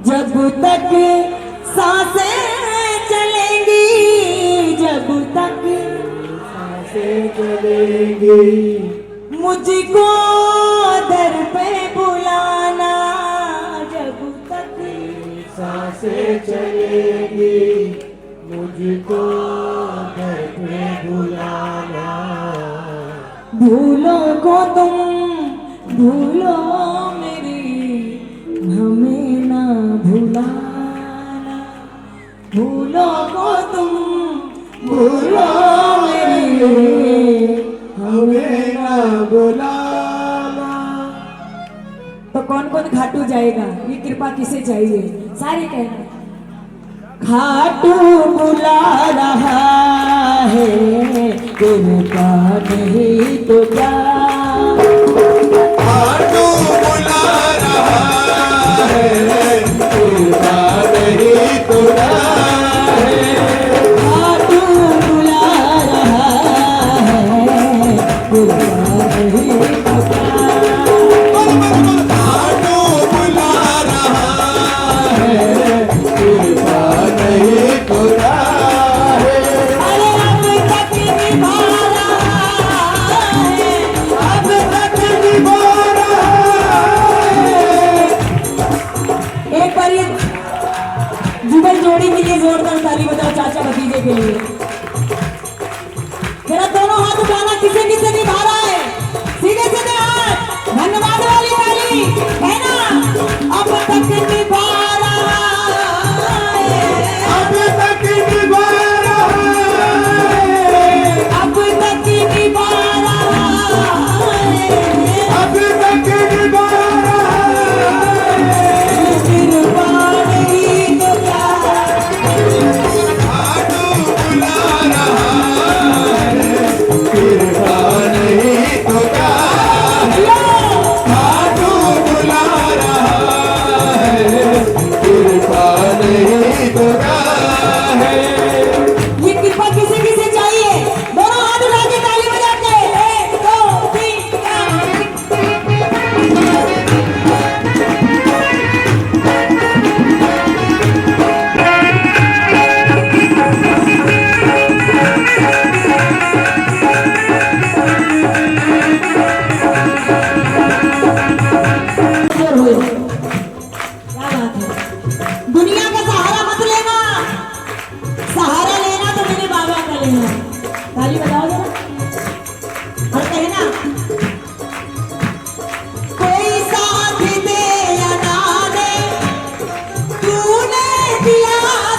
जब तक सांसें चलेंगी, जब तक सांसें चलेंगी, मुझको दर पे बुलाना। जब तक सांसें चलेंगी, मुझको घर पे बुलाना। भूलो को तुम भूलो मेरी, हमें ना भुलाना। भूलो को तुम भूलो मेरी, हमें ना बुलाना। तो कौन कौन खाटू जाएगा? ये कृपा किसे चाहिए? सारे कहना खाटू बुला रहा है, कृपा नहीं तो क्या। खाटू बुला रहा है, कृपा नहीं तो क्या है। खाटू बुला रहा है, कृपा नहीं तो क्या। खाटू बुला रहा है, कृपा नहीं तो क्या है। अरे अब तक निभा रहा है, अब तक निभा रहा है। एक बार ये जुगल जोड़ी के लिए जोरदार ताली बजाओ चाचा भतीजे के लिए। मेरा दोनों हाथ उठाना, किसे किसे निभा रहा है? सीधे सीधे हाथ, धन्यवाद वाली ताली है ना। अब तक निभा रहा है, अब तक निभा रहा है, अब तक निभा रहा है। अब तक निभा रहा है। कृपा नहीं तो क्या। खाटू बुला रहा है, कृपा नहीं तो क्या है। खाटू बुला रहा है, कृपा नहीं तो क्या है। ये कृपा किसे किसे चाहिए? दोनों हाथ उठा के ताली बजा के 1 2 3 क्या बात है। दुनिया का सहारा मत लेना, सहारा लेना तो मेरे बाबा का लेना। ताली बजाओ जरा और कहना कोई साथ दे या ना दे, तूने दिया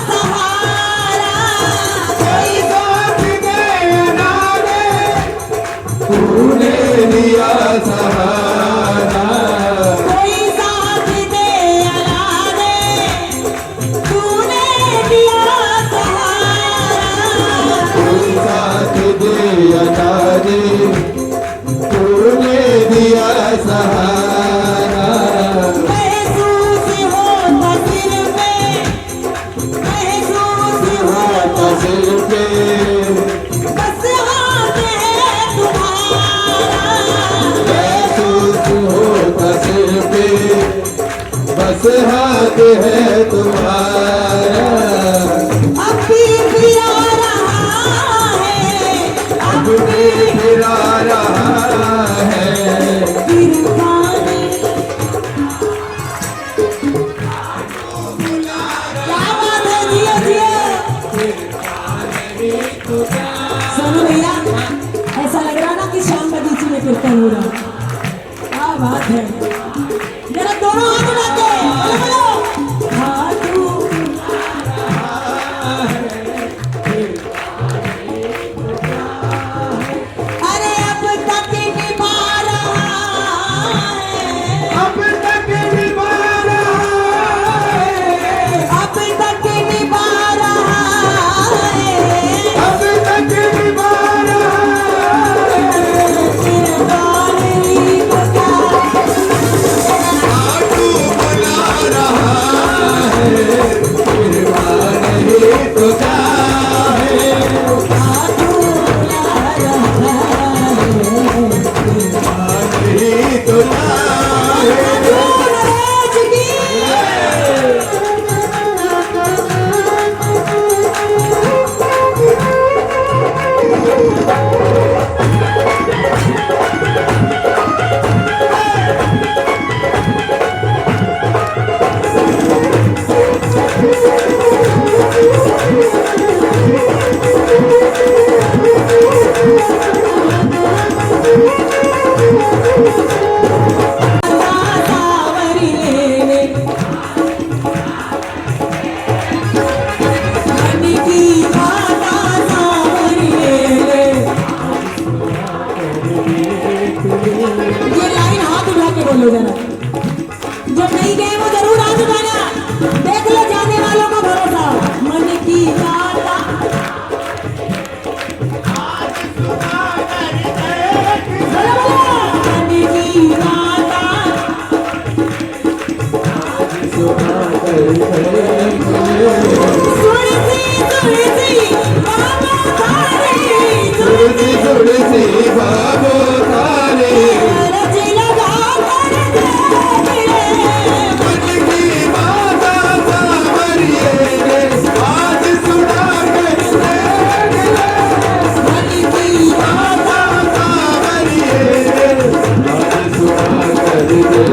सहारा। कोई साथ दे या ना दे, तूने दिया सहारा। कोई साथ दे या ना दे, तूने दिया सहारा। कोई साथ दे या ना दे, तूने दिया सहारा। महसूस होता सिर में, महसूस होता सिर पे बस हाथ है तुम्हारा। महसूस होता सिर पे, बस हाथ है तुम्हारा। अब भी फिरा रहा है, अब भी फिरा रहा है। कृपा नहीं। क्या बात है, जियो जियो। सोनू भैया, ऐसा लग रहा ना कि शाम बगीचे में कीर्तन हो रहा। क्या बात है। जरा दोनों हाथ उठा के बोलो बोलो खाटू। अरे अब तक निभा रहा है, अब तक निभा रहा है, अब तक निभा रहा है। अब तक निभा रहा है। कृपा नहीं तो क्या। खाटू बुला तुलसी तुलसी बाबो तारे मन की माता सावरिये आज सुना के माता सावरिये आज सुना कर दे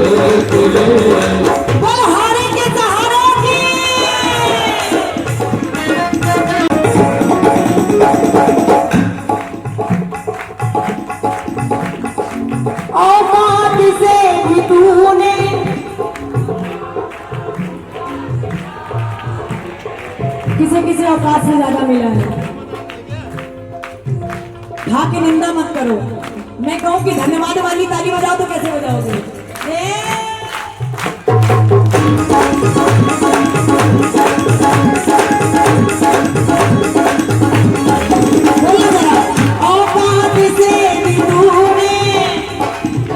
औकात से भी तूने किसे किसे औकात से ज्यादा मिला है। खा के निंदा मत करो। मैं कहूं कि धन्यवाद वाली ताली बजाओ तो कैसे बजाओगे? बोलो जरा। औकात से भी तूने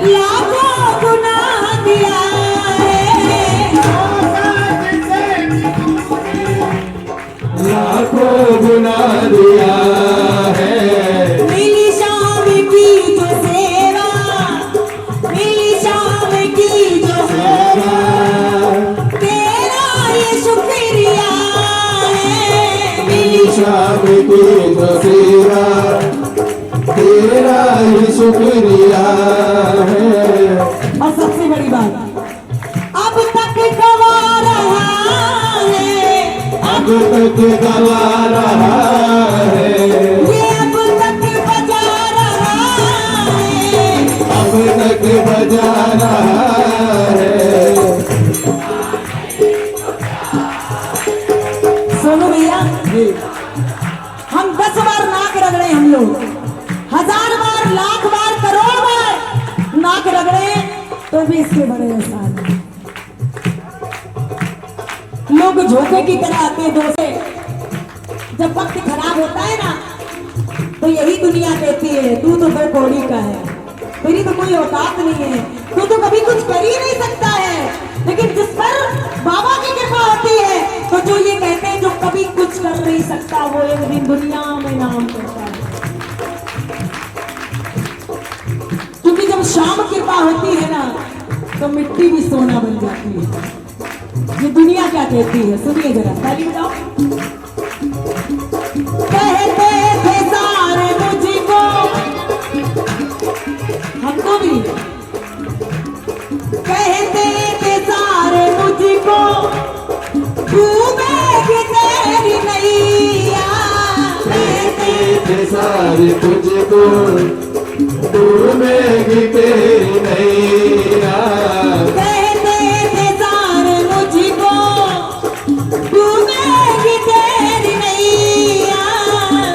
लाखों गुना दिया है। लाखों गुना दिया है मिली शाम की जो सेवा, मिली शाम की जो सेवा, तेरा ये शुक्रिया है। मिली शाम की जो सेवा तेरा ही शुक्रिया है। और सबसे बड़ी बात, अब तक गवा रहा है, अब तक गवा रहा है ये अब तक बजा रहा है। अब तक बजा रहा है। सोनू भैया, हम 10 बार नाक रगड़े, हम लोग 1000 बार, लाख बार, करोड़ बार नाक रगड़े, तो भी इसके बड़े एहसान हैं। लोग झोंके की तरह आते हैं दोसे। जब वक्त खराब होता है ना, तो यही दुनिया कहती है तू तो फिर कौड़ी का है, तेरी तो कोई औकात नहीं है, तू तो कभी कुछ कर ही नहीं सकता है। लेकिन जिस पर बाबा की कृपा होती है, तो जो ये कहते हैं जो कभी कुछ कर नहीं सकता, वो एक दिन दुनिया में नाम करता है। क्योंकि जब शाम कृपा होती है ना, तो मिट्टी भी सोना बन जाती है। ये दुनिया क्या कहती है, सुनिए जरा, ताली बजाओ। कहते थे सारे मुझको, हमको भी कहते थे सारे मुझको, डूबेगी तेरी नैया। कहते थे सारे तुझको डूबेगी तेरी नैया। कहते थे सारे मुझको, डूबेगी तेरी नैया।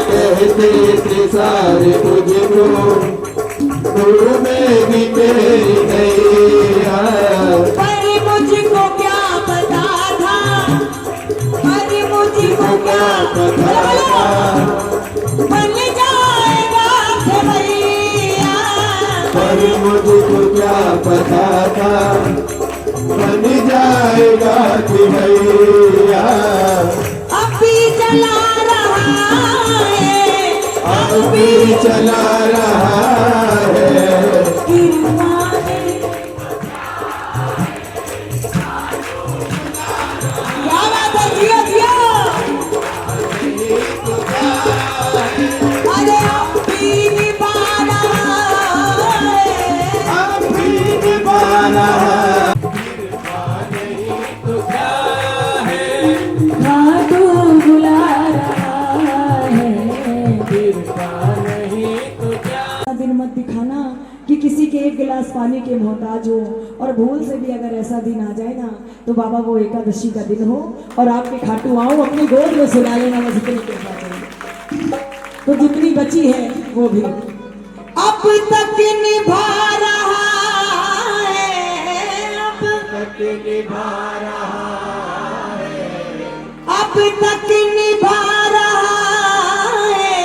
कहते थे सारे तुझको डूबेगी तेरी नैया। पर मुझको क्या पता था, पर मुझको क्या पता था, बन जाएगा भैया। पर मुझको क्या पता था बन जाएगा कि भैया। अभी चला रहा है, अभी चला रहा है कृपा ने। क्या बात है, जियो जियो। अरे अभी निभा रहा है, अभी निभाना हाँ तू बुला रहा है। दिन मत दिखाना कि किसी के एक गिलास पानी के मोहताज हो, और भूल से भी अगर ऐसा दिन आ जाए ना, तो बाबा वो एकादशी का दिन हो और आपके खाटू आओ अपनी गोद में सुला लेना, बस इतनी कृपा करें। तो जितनी बची है वो भी अब तक निभा रहा है, अब तक निभा रहा है। अब तक निभा रहा है।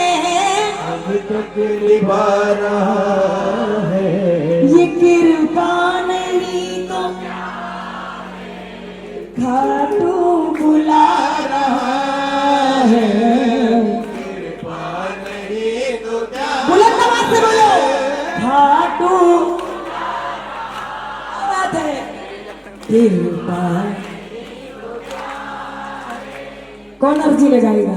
अब तक निभा रहा है। ये कृपा नहीं तो खाटू बुला रहा है। कृपा नहीं तो क्या बुलंद आवाज से बोलो, खाटू बात है कृपा। कौन अर्जी लगाएगा?